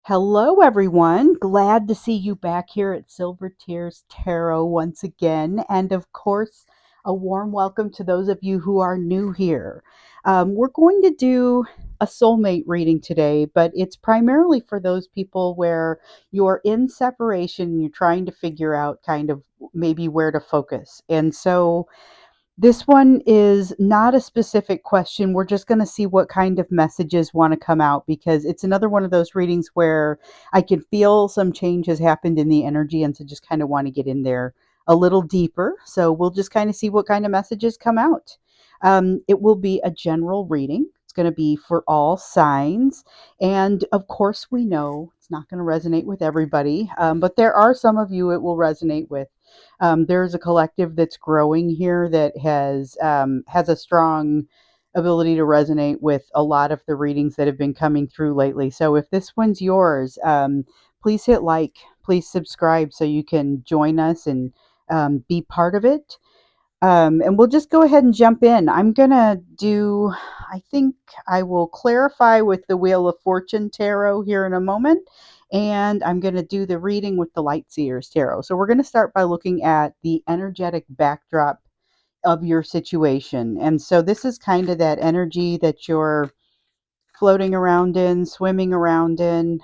Hello, everyone. Glad to see you back here at Silver Tears Tarot once again. And of course, a warm welcome to those of you who are new here. We're going to do a soulmate reading today, but it's primarily for those people where you're in separation and you're trying to figure out kind of maybe where to focus. And so, this one is not a specific question. We're just going to see what kind of messages want to come out because it's another one of those readings where I can feel some change has happened in the energy and so just kind of want to get in there a little deeper. So we'll just kind of see what kind of messages come out. It will be a general reading. It's going to be for all signs. And of course, we know it's not going to resonate with everybody, but there are some of you it will resonate with. There's a collective that's growing here that has a strong ability to resonate with a lot of the readings that have been coming through lately. So if this one's yours, please hit like, please subscribe so you can join us and be part of it. And we'll just go ahead and jump in. I think I will clarify with the Wheel of Fortune Tarot here in a moment. And I'm going to do the reading with the Light Seers Tarot. So we're going to start by looking at the energetic backdrop of your situation. And so this is kind of that energy that you're floating around in, swimming around in,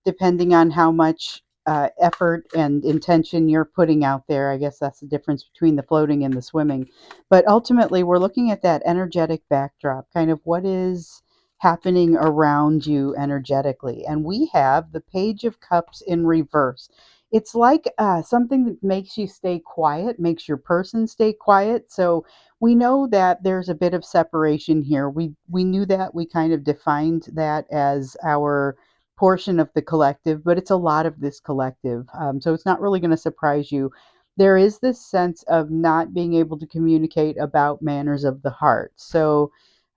depending on how much effort and intention you're putting out there. I guess that's the difference between the floating and the swimming. But ultimately, we're looking at that energetic backdrop, kind of what is happening around you energetically. And we have the Page of Cups in reverse. It's like something that makes you stay quiet, makes your person stay quiet. So we know that there's a bit of separation here. We knew that. We kind of defined that as our portion of the collective, but it's a lot of this collective. So it's not really going to surprise you. There is this sense of not being able to communicate about manners of the heart.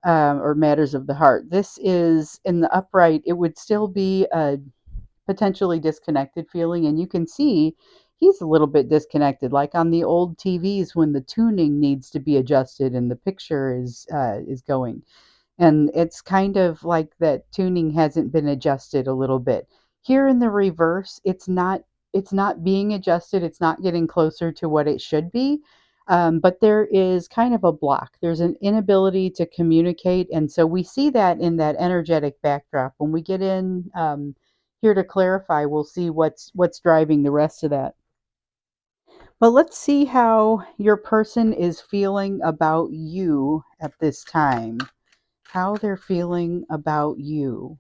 Or matters of the heart. This is in the upright, it would still be a potentially disconnected feeling, and you can see he's a little bit disconnected, like on the old TVs when the tuning needs to be adjusted and the picture is going, and it's kind of like that tuning hasn't been adjusted a little bit. Here in the reverse, it's not being adjusted, it's not getting closer to what it should be. But there is kind of a block. There's an inability to communicate, and so we see that in that energetic backdrop. When we get in here to clarify, we'll see what's driving the rest of that. But let's see how your person is feeling about you at this time, how they're feeling about you.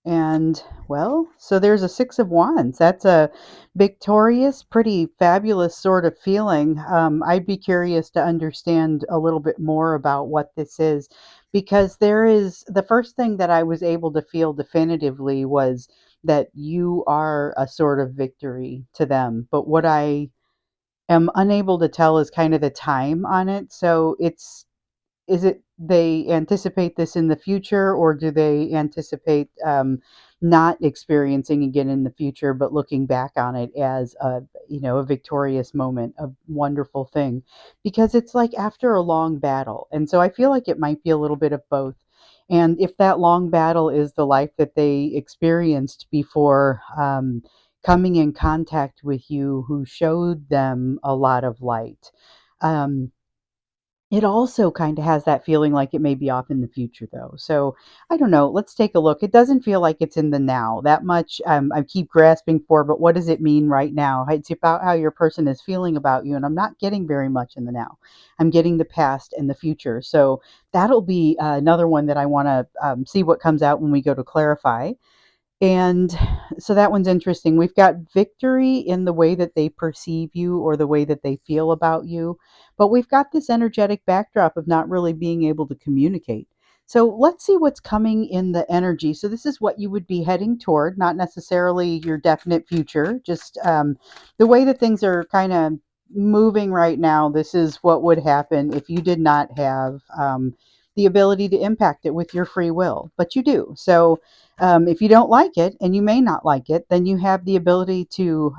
And well, so there's a Six of Wands. That's a victorious, pretty fabulous sort of feeling. I'd be curious to understand a little bit more about what this is, because there is the first thing that I was able to feel definitively was that you are a sort of victory to them. But what I am unable to tell is kind of the time on it. So is it they anticipate this in the future, or do they anticipate not experiencing again in the future, but looking back on it as a victorious moment, a wonderful thing? Because it's like after a long battle, and so I feel like it might be a little bit of both. And if that long battle is the life that they experienced before coming in contact with you, who showed them a lot of light. Um, it also kinda has that feeling like it may be off in the future, though. So, I don't know, let's take a look. It doesn't feel like it's in the now. That much, I keep grasping for, but what does it mean right now? It's about how your person is feeling about you, and I'm not getting very much in the now. I'm getting the past and the future. So, that'll be, another one that I wanna, see what comes out when we go to clarify. And so that one's interesting. We've got victory in the way that they perceive you or the way that they feel about you, but we've got this energetic backdrop of not really being able to communicate. So let's see what's coming in the energy. So this is what you would be heading toward, not necessarily your definite future, just the way that things are kind of moving right now. This is what would happen if you did not have the ability to impact it with your free will, but you do. So If you don't like it, and you may not like it, then you have the ability to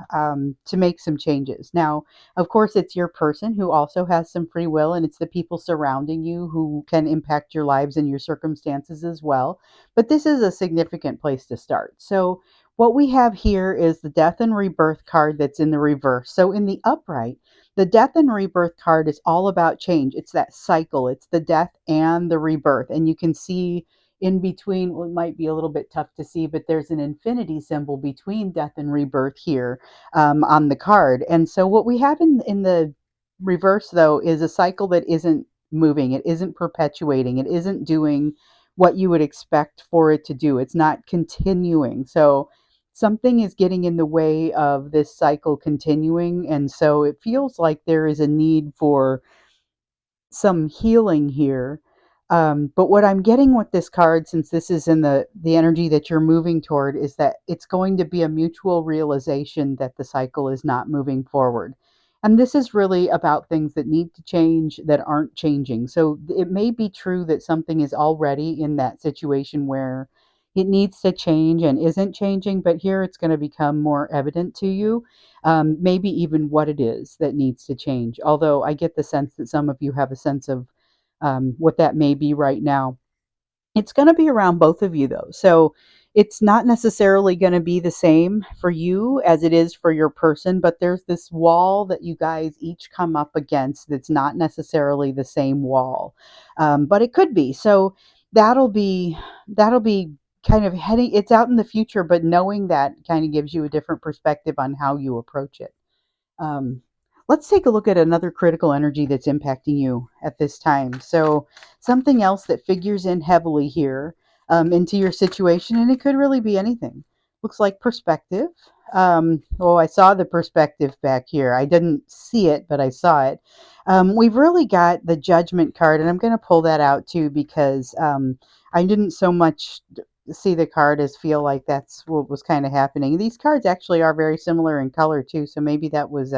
make some changes. Now, of course, it's your person who also has some free will, and it's the people surrounding you who can impact your lives and your circumstances as well. But this is a significant place to start. So, what we have here is the death and rebirth card that's in the reverse. So, in the upright, the death and rebirth card is all about change. It's that cycle, it's the death and the rebirth. And you can see in between, well, it might be a little bit tough to see, but there's an infinity symbol between death and rebirth here on the card. And so, what we have in the reverse, though, is a cycle that isn't moving, it isn't perpetuating, it isn't doing what you would expect for it to do, it's not continuing. So, something is getting in the way of this cycle continuing. And so, it feels like there is a need for some healing here. But what I'm getting with this card, since this is in the energy that you're moving toward, is that it's going to be a mutual realization that the cycle is not moving forward. And this is really about things that need to change that aren't changing. So it may be true that something is already in that situation where it needs to change and isn't changing, but here it's going to become more evident to you, maybe even what it is that needs to change. Although I get the sense that some of you have a sense of what that may be right now. It's going to be around both of you, though. So it's not necessarily going to be the same for you as it is for your person, but there's this wall that you guys each come up against that's not necessarily the same wall, but it could be. So that'll be that'll be kind of heading. It's out in the future, but knowing that kind of gives you a different perspective on how you approach it. Um, let's take a look at another critical energy that's impacting you at this time. So, something else that figures in heavily here into your situation, and it could really be anything. Looks like perspective. Oh, I saw the perspective back here. I didn't see it, but I saw it. We've really got the judgment card, and I'm going to pull that out too because I didn't so much see the card as feel like that's what was kind of happening. These cards actually are very similar in color too, so maybe that was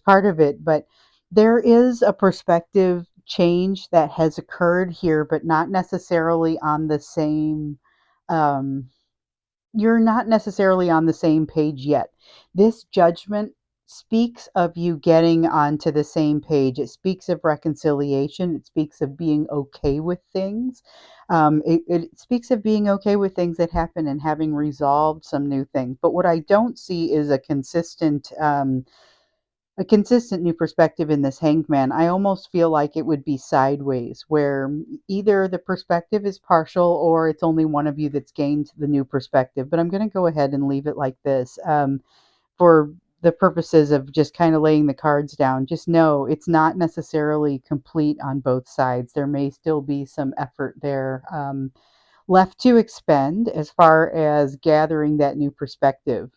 part of it. But there is a perspective change that has occurred here, but not necessarily on the same. Um, you're not necessarily on the same page yet. This judgment speaks of you getting onto the same page. It speaks of reconciliation. It speaks of being okay with things. It speaks of being okay with things that happen and having resolved some new things. But what I don't see is a consistent new perspective in this hanged man. I almost feel like it would be sideways, where either the perspective is partial or it's only one of you that's gained the new perspective. But I'm going to go ahead and leave it like this for the purposes of just kind of laying the cards down. Just know it's not necessarily complete on both sides. There may still be some effort there left to expend as far as gathering that new perspective.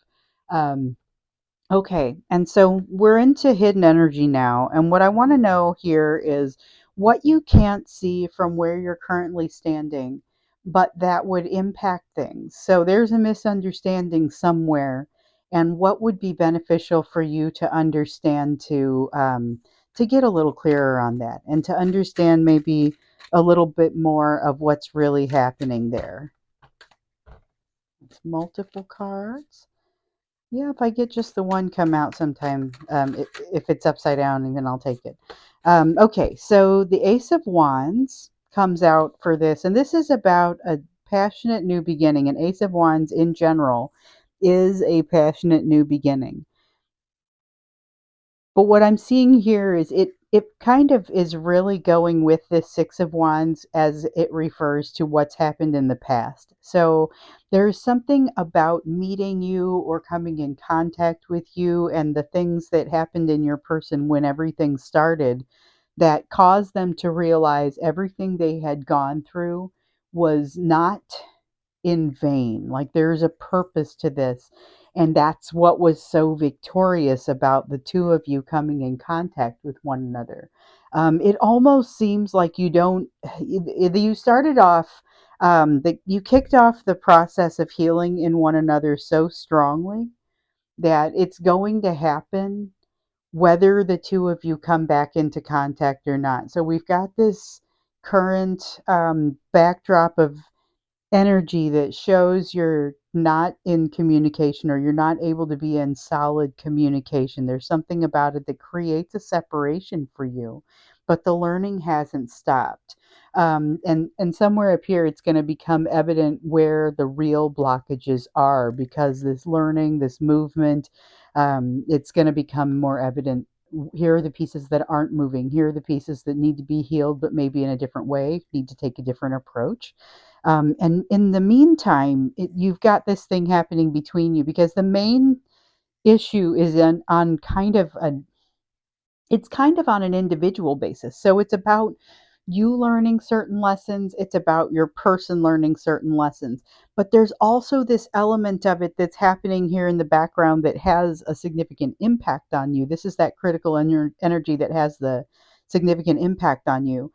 Um, Okay, and so we're into hidden energy now. And what I want to know here is what you can't see from where you're currently standing, but that would impact things. So there's a misunderstanding somewhere, and what would be beneficial for you to understand to get a little clearer on that and to understand maybe a little bit more of what's really happening there. It's multiple cards. Yeah, if I get just the one come out sometime, if it's upside down, and then I'll take it. Okay, so the Ace of Wands comes out for this, and this is about a passionate new beginning. And Ace of Wands in general is a passionate new beginning. But what I'm seeing here is it kind of is really going with this Six of Wands as it refers to what's happened in the past. So there's something about meeting you or coming in contact with you and the things that happened in your person when everything started that caused them to realize everything they had gone through was not in vain. Like there's a purpose to this. And that's what was so victorious about the two of you coming in contact with one another. It almost seems like you don't, you started off, that you kicked off the process of healing in one another so strongly that it's going to happen whether the two of you come back into contact or not. So we've got this current backdrop of energy that shows you're not in communication or you're not able to be in solid communication. There's something about it that creates a separation for you, but the learning hasn't stopped. And somewhere up here, it's going to become evident where the real blockages are because this learning, this movement, it's going to become more evident. Here are the pieces that aren't moving. Here are the pieces that need to be healed, but maybe in a different way, need to take a different approach. And in the meantime, you've got this thing happening between you because the main issue is on kind of a it's kind of on an individual basis. So it's about you learning certain lessons, it's about your person learning certain lessons. But there's also this element of it that's happening here in the background that has a significant impact on you. This is that critical energy that has the significant impact on you.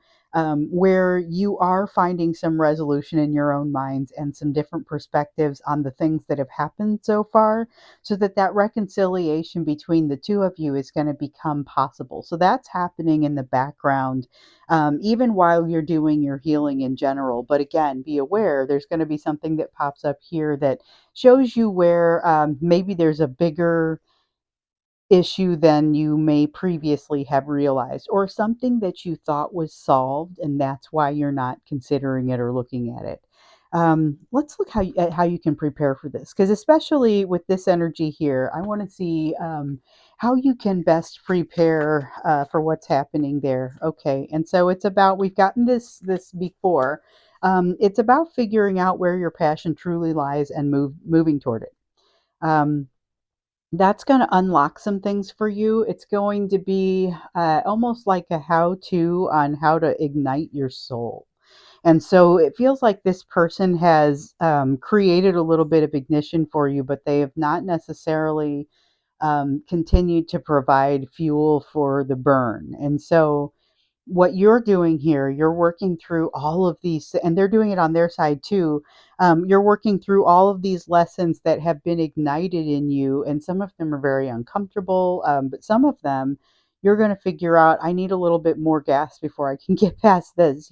Where you are finding some resolution in your own minds and some different perspectives on the things that have happened so far, so that that reconciliation between the two of you is going to become possible. So that's happening in the background, even while you're doing your healing in general. But again, be aware there's going to be something that pops up here that shows you where maybe there's a bigger issue than you may previously have realized, or something that you thought was solved, and that's why you're not considering it or looking at it. Let's look at how you can prepare for this, because especially with this energy here, I want to see how you can best prepare for what's happening there. Okay, and so it's about we've gotten this before. It's about figuring out where your passion truly lies and moving toward it. Um, that's gonna unlock some things for you. It's going to be, almost like a how-to on how to ignite your soul. And so it feels like this person has, created a little bit of ignition for you, but they have not necessarily, continued to provide fuel for the burn. And so what you're doing here, you're working through all of these, and they're doing it on their side too. You're working through all of these lessons that have been ignited in you, and some of them are very uncomfortable, but some of them you're going to figure out. I need a little bit more gas before I can get past this,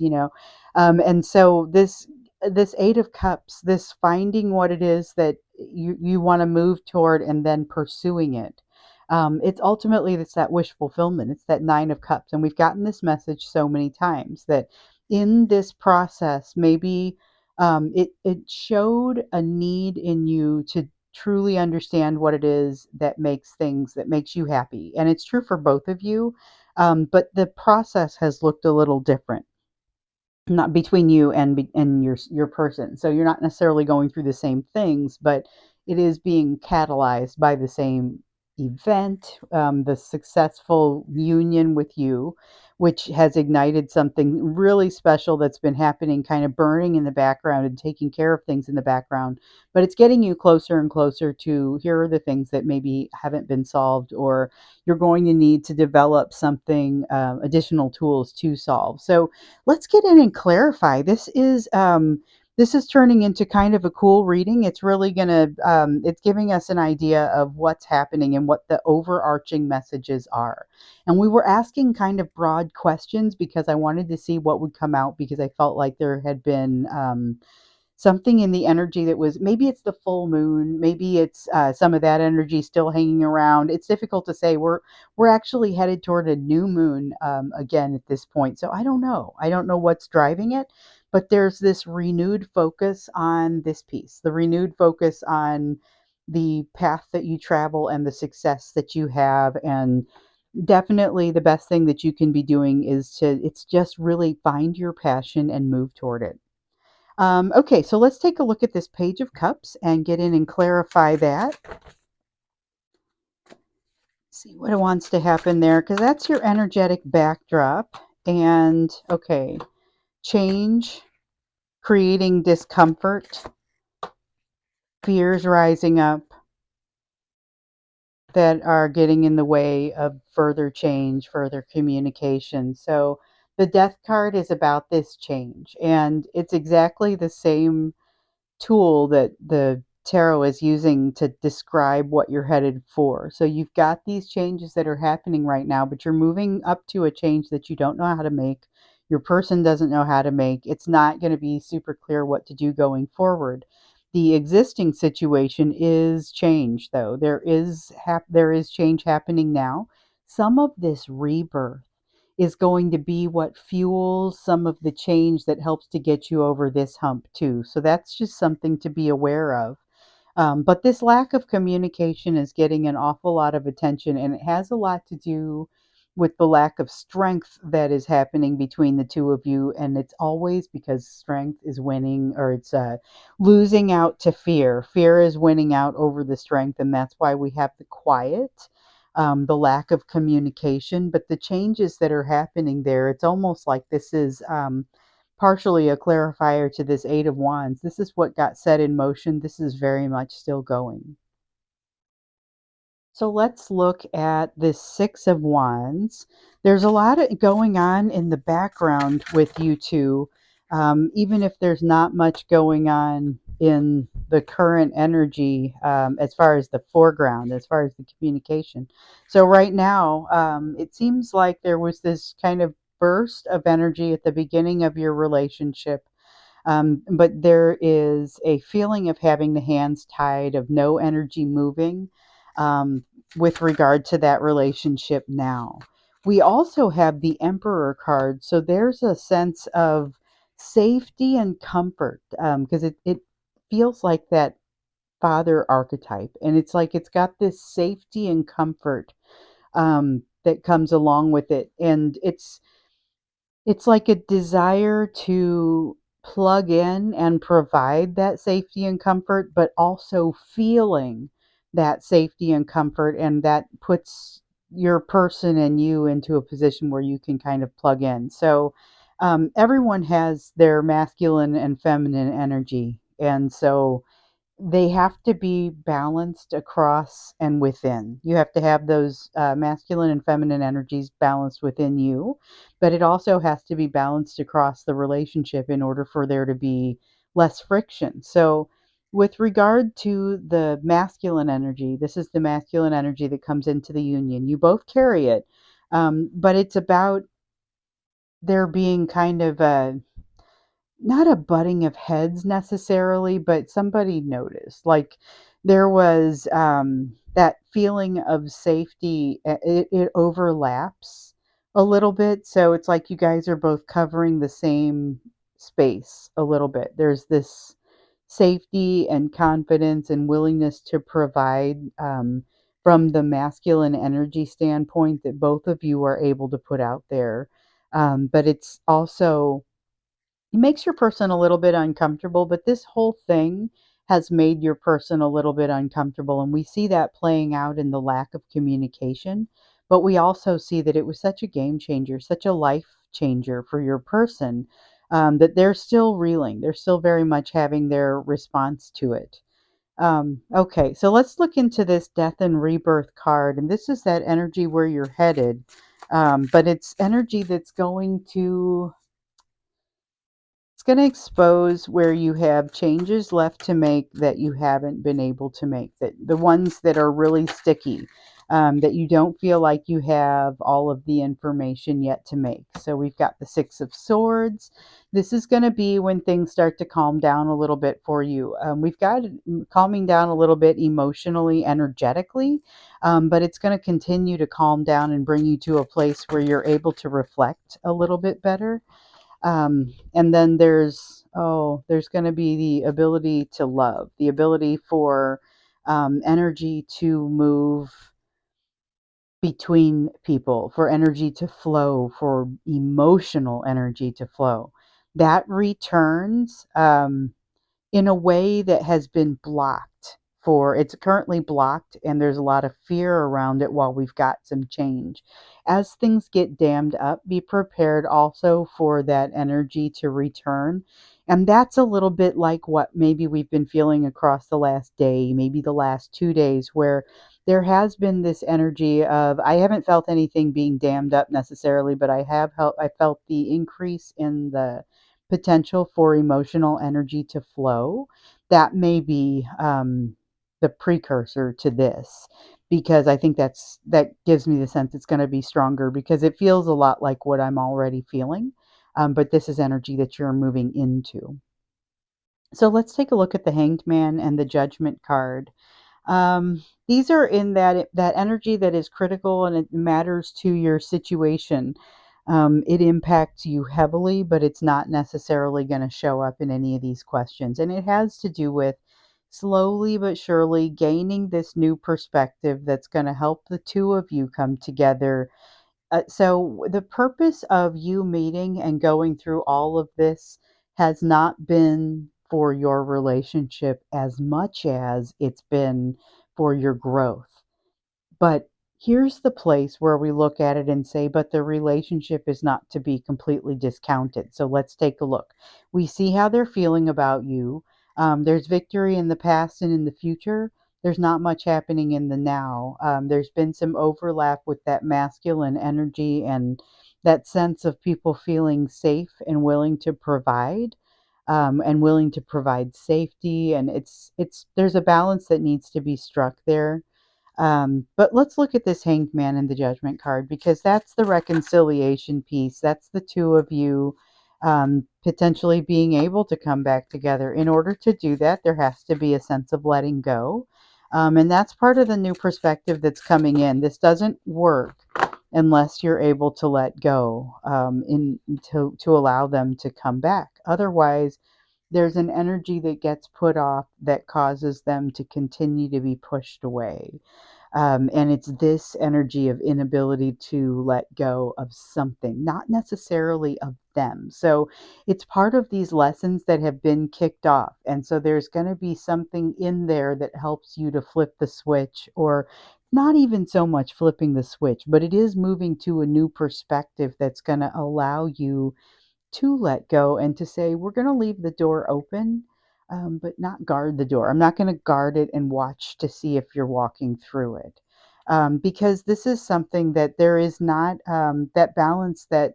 and so this Eight of Cups, this finding what it is that you want to move toward, and then pursuing it, it's ultimately it's that wish fulfillment. It's that Nine of Cups, and we've gotten this message so many times that in this process, maybe it showed a need in you to truly understand what it is that makes you happy, and it's true for both of you. But the process has looked a little different, not between you and your person. So you're not necessarily going through the same things, but it is being catalyzed by the same event, the successful union with you, which has ignited something really special that's been happening, kind of burning in the background and taking care of things in the background. But it's getting you closer and closer to here are the things that maybe haven't been solved, or you're going to need to develop something, additional tools to solve. So let's get in and clarify. This is turning into kind of a cool reading. It's really gonna it's giving us an idea of what's happening and what the overarching messages are. And we were asking kind of broad questions because I wanted to see what would come out, because I felt like there had been something in the energy that was, maybe it's the full moon, maybe it's some of that energy still hanging around. It's difficult to say. We're actually headed toward a new moon, again at this point, so I don't know what's driving it, but there's this renewed focus on this piece, the renewed focus on the path that you travel and the success that you have. And definitely the best thing that you can be doing is to it's just really find your passion and move toward it. Okay, so let's take a look at this Page of Cups and get in and clarify that. See what it wants to happen there, because that's your energetic backdrop. And okay, change, creating discomfort, fears rising up that are getting in the way of further change, further communication. So the Death card is about this change, and it's exactly the same tool that the tarot is using to describe what you're headed for. So you've got these changes that are happening right now, but you're moving up to a change that you don't know how to make. your person doesn't know how to make. It's not going to be super clear what to do going forward. The existing situation is change, though. There is change happening now. Some of this rebirth is going to be what fuels some of the change that helps to get you over this hump too. So that's just something to be aware of. But this lack of communication is getting an awful lot of attention, and it has a lot to do with the lack of strength that is happening between the two of you. And it's always because strength is winning, or it's losing out to fear. Fear is winning out over the strength, and that's why we have the quiet. The lack of communication, but the changes that are happening there, it's almost like this is partially a clarifier to this Eight of Wands. This is what got set in motion. This is very much still going. So let's look at this Six of Wands. There's a lot of going on in the background with you two, even if there's not much going on in the current energy as far as the foreground, as far as the communication. So right now, it seems like there was this kind of burst of energy at the beginning of your relationship, but there is a feeling of having the hands tied, of no energy moving um, with regard to that relationship now. We also have the Emperor card. So there's a sense of safety and comfort because it feels like that father archetype. And it's like it's got this safety and comfort that comes along with it. And it's like a desire to plug in and provide that safety and comfort, but also feeling that safety and comfort, and that puts your person and you into a position where you can kind of plug in. So, everyone has their masculine and feminine energy. And so they have to be balanced across and within. You have to have those masculine and feminine energies balanced within you, but it also has to be balanced across the relationship in order for there to be less friction. So, with regard to the masculine energy, this is the masculine energy that comes into the union. You both carry it, but it's about there being kind of a not a butting of heads necessarily, but somebody noticed. Like there was that feeling of safety. It overlaps a little bit, so it's like you guys are both covering the same space a little bit. There's this safety and confidence and willingness to provide from the masculine energy standpoint that both of you are able to put out there. But it's also it makes your person a little bit uncomfortable, but this whole thing has made your person a little bit uncomfortable. And we see that playing out in the lack of communication. But we also see that it was such a game changer, such a life changer for your person, that they're still reeling. They're still very much having their response to it. Okay, so let's look into this death and rebirth card. And this is that energy where you're headed. But it's energy that's going to it's going to expose where you have changes left to make that you haven't been able to make, that the ones that are really sticky, that you don't feel like you have all of the information yet to make. So we've got the Six of Swords. This is going to be when things start to calm down a little bit for you. We've got calming down a little bit emotionally, energetically, but it's going to continue to calm down and bring you to a place where you're able to reflect a little bit better. And then there's going to be the ability to love, the ability for energy to move between people, for energy to flow, for emotional energy to flow. That returns. In a way that has been blocked. For it's currently blocked, and there's a lot of fear around it while we've got some change. As things get dammed up, be prepared also for that energy to return. And that's a little bit like what maybe we've been feeling across the last day, maybe the last 2 days, where there has been this energy of I haven't felt anything being dammed up necessarily, but I felt the increase in the potential for emotional energy to flow. That may be the precursor to this, because I think that gives me the sense it's going to be stronger, because it feels a lot like what I'm already feeling. but this is energy that you're moving into. So let's take a look at the Hanged Man and the Judgment card. These are in that energy that is critical and it matters to your situation. It impacts you heavily, but it's not necessarily going to show up in any of these questions. And it has to do with slowly but surely gaining this new perspective that's going to help the two of you come together. So the purpose of you meeting and going through all of this has not been for your relationship as much as it's been for your growth. But here's the place where we look at it and say, but the relationship is not to be completely discounted. So let's take a look. We see how they're feeling about you. There's victory in the past and in the future. There's not much happening in the now. There's been some overlap with that masculine energy and that sense of people feeling safe and willing to provide. And willing to provide safety, and it's there's a balance that needs to be struck there. But let's look at this Hanged Man and the Judgment card because that's the reconciliation piece. That's the two of you potentially being able to come back together. In order to do that, there has to be a sense of letting go. And that's part of the new perspective that's coming in. This doesn't work unless you're able to let go to allow them to come back. Otherwise, there's an energy that gets put off that causes them to continue to be pushed away. And it's this energy of inability to let go of something, not necessarily of them. So it's part of these lessons that have been kicked off. And so there's going to be something in there that helps you to flip the switch, or not even so much flipping the switch, but it is moving to a new perspective that's going to allow you to let go and to say, we're going to leave the door open, but not guard the door. I'm not going to guard it and watch to see if you're walking through it. Because this is something that there is not that balance that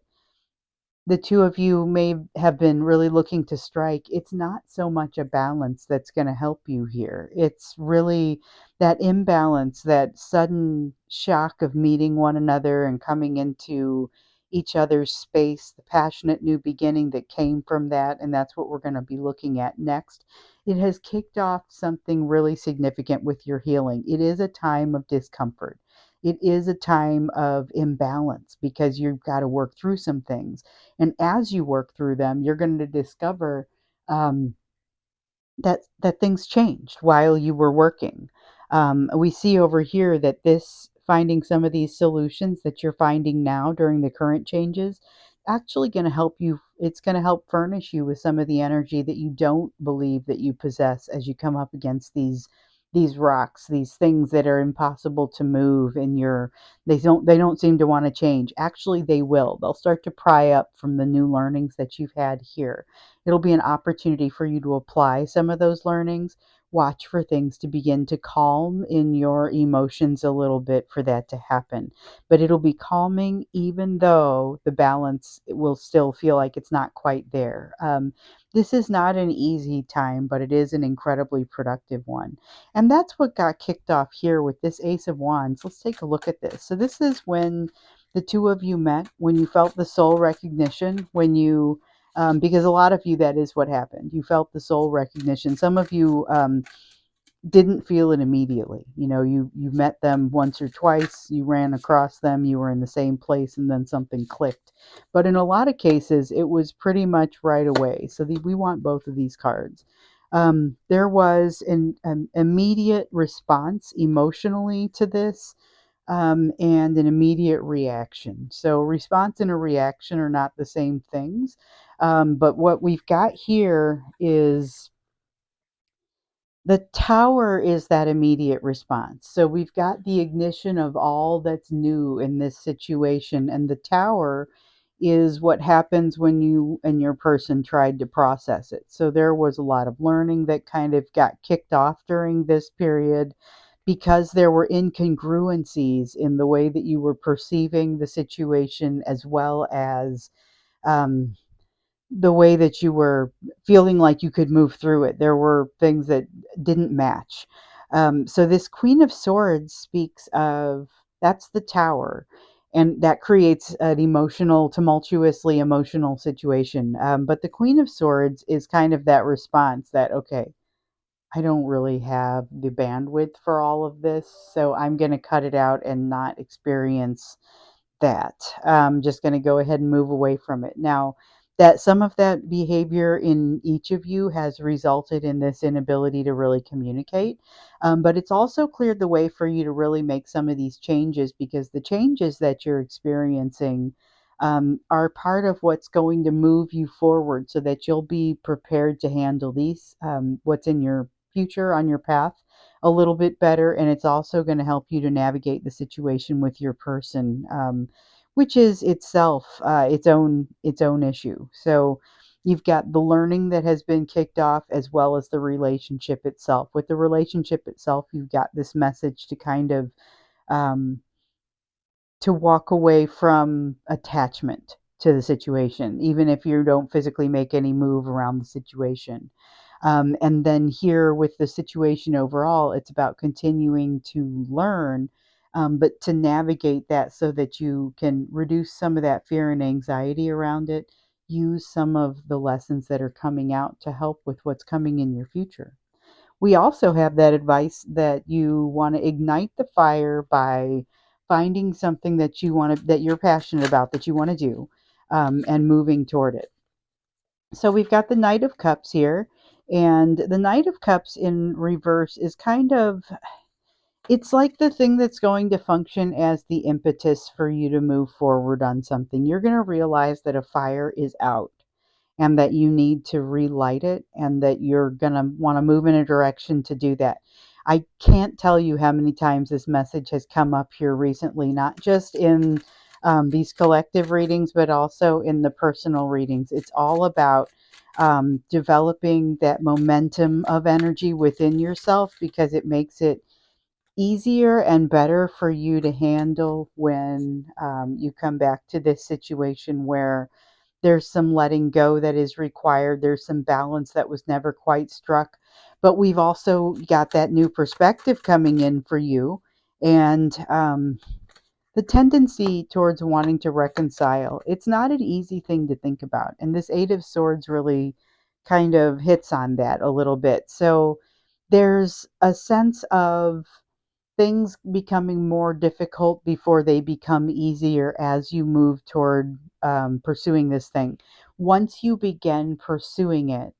the two of you may have been really looking to strike. It's not so much a balance that's going to help you here. It's really that imbalance, that sudden shock of meeting one another and coming into each other's space, the passionate new beginning that came from that. And that's what we're going to be looking at next. It has kicked off something really significant with your healing. It is a time of discomfort. It is a time of imbalance because you've got to work through some things, and as you work through them, you're going to discover um, that things changed while you were working. We see over here that this finding some of these solutions that you're finding now during the current changes actually going to help you. It's going to help furnish you with some of the energy that you don't believe that you possess as you come up against these rocks, these things that are impossible to move, and they don't seem to want to change. Actually, they will. They'll start to pry up from the new learnings that you've had here. It'll be an opportunity for you to apply some of those learnings. Watch for things to begin to calm in your emotions a little bit for that to happen. But it'll be calming even though the balance will still feel like it's not quite there. This is not an easy time, but it is an incredibly productive one. And that's what got kicked off here with this Ace of Wands. Let's take a look at this. So, this is when the two of you met, when you felt the soul recognition, when you because a lot of you, that is what happened. You felt the soul recognition. Some of you didn't feel it immediately. You met them once or twice, you ran across them, you were in the same place, and then something clicked. But in a lot of cases, it was pretty much right away. So we want both of these cards. There was an immediate response emotionally to this, and an immediate reaction. So, response and a reaction are not the same things. But what we've got here is the tower is that immediate response. So, we've got the ignition of all that's new in this situation, and the tower is what happens when you and your person tried to process it. So, there was a lot of learning that kind of got kicked off during this period because there were incongruencies in the way that you were perceiving the situation, as well as um, the way that you were feeling like you could move through it. There were things that didn't match. So this Queen of Swords speaks of, that's the tower. and that creates an emotional, tumultuously emotional situation. But the Queen of Swords is kind of that response that, okay, I don't really have the bandwidth for all of this, so I'm going to cut it out and not experience that. I'm just going to go ahead and move away from it. Now, that some of that behavior in each of you has resulted in this inability to really communicate, but it's also cleared the way for you to really make some of these changes, because the changes that you're experiencing are part of what's going to move you forward so that you'll be prepared to handle these, what's in your future on your path, a little bit better. And it's also going to help you to navigate the situation with your person, which is itself its own issue. So you've got the learning that has been kicked off, as well as the relationship itself. With the relationship itself, you've got this message to kind of um, to walk away from attachment to the situation, even if you don't physically make any move around the situation. And then here with the situation overall, it's about continuing to learn, but to navigate that so that you can reduce some of that fear and anxiety around it. Use some of the lessons that are coming out to help with what's coming in your future. We also have that advice that you want to ignite the fire by finding something that that you're passionate about, that you want to do, and moving toward it. So we've got the Knight of Cups here, and the Knight of Cups in reverse is kind of, it's like the thing that's going to function as the impetus for you to move forward on something. You're going to realize that a fire is out and that you need to relight it, and that you're going to want to move in a direction to do that. I can't tell you how many times this message has come up here recently, not just in these collective readings, but also in the personal readings. It's all about developing that momentum of energy within yourself, because it makes it easier and better for you to handle when you come back to this situation where there's some letting go that is required. There's some balance that was never quite struck. But we've also got that new perspective coming in for you. And the tendency towards wanting to reconcile. It's not an easy thing to think about. And this Eight of Swords really kind of hits on that a little bit. So there's a sense of things becoming more difficult before they become easier as you move toward pursuing this thing. Once you begin pursuing it,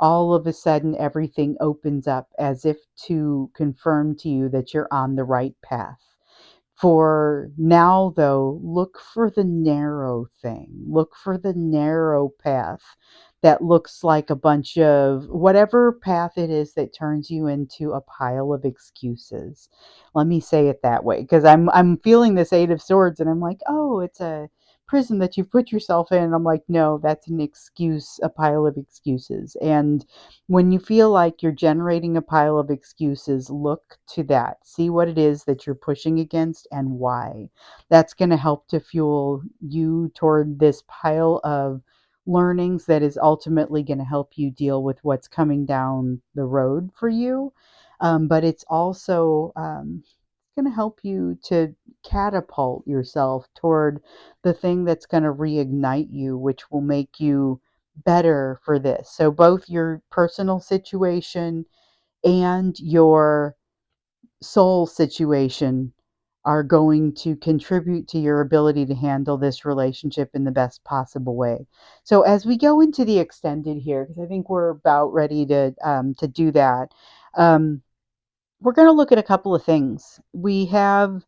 all of a sudden everything opens up as if to confirm to you that you're on the right path. For now, though, look for the narrow thing. Look for the narrow path that looks like a bunch of whatever path it is that turns you into a pile of excuses. Let me say it that way, because I'm feeling this Eight of Swords, and I'm like, oh, it's a prison that you've put yourself in. And I'm like, no, that's an excuse, a pile of excuses. And when you feel like you're generating a pile of excuses, look to that. See what it is that you're pushing against and why. That's going to help to fuel you toward this pile of learnings that is ultimately going to help you deal with what's coming down the road for you. But it's also going to help you to catapult yourself toward the thing that's going to reignite you, which will make you better for this. So both your personal situation and your soul situation are going to contribute to your ability to handle this relationship in the best possible way. So as we go into the extended here, because I think we're about ready to do that, um, we're going to look at a couple of things. We have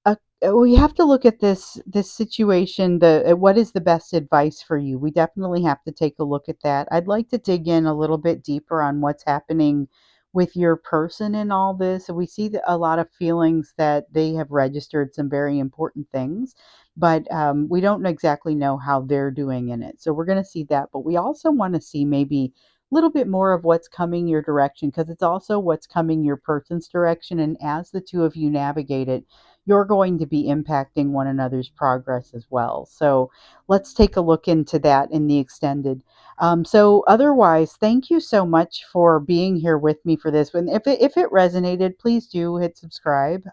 to look at this situation, the what is the best advice for you. We definitely have to take a look at that. I'd like to dig in a little bit deeper on what's happening with your person in all this. We see a lot of feelings that they have registered some very important things, but we don't exactly know how they're doing in it. So we're going to see that, but we also want to see maybe a little bit more of what's coming your direction, because it's also what's coming your person's direction. And as the two of you navigate it, you're going to be impacting one another's progress as well. So let's take a look into that in the extended. So otherwise, thank you so much for being here with me for this one. If it resonated, please do hit subscribe.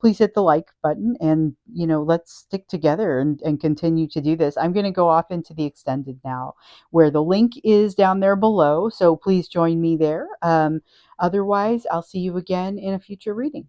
Please hit the like button, and let's stick together and continue to do this. I'm going to go off into the extended now, where the link is down there below. So please join me there. Otherwise, I'll see you again in a future reading.